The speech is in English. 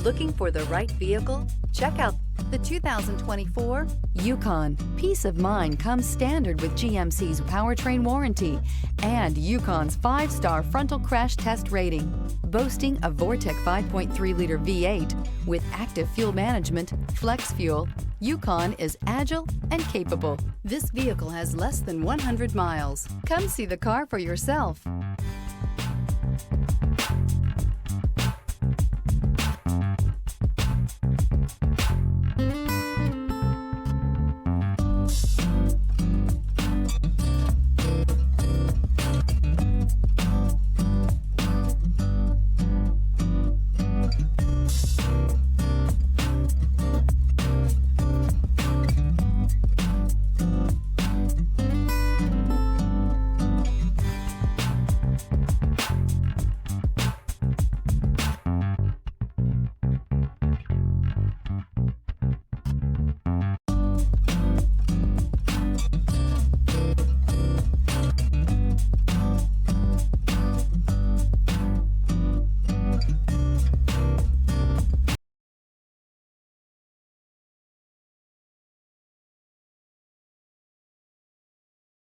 Looking for the right vehicle? Check out the 2024 Yukon. Peace of mind comes standard with GMC's powertrain warranty and Yukon's 5-star frontal crash test rating. Boasting a Vortec 5.3-liter V8 with active fuel management, flex fuel, Yukon is agile and capable. This vehicle has less than 100 miles. Come see the car for yourself.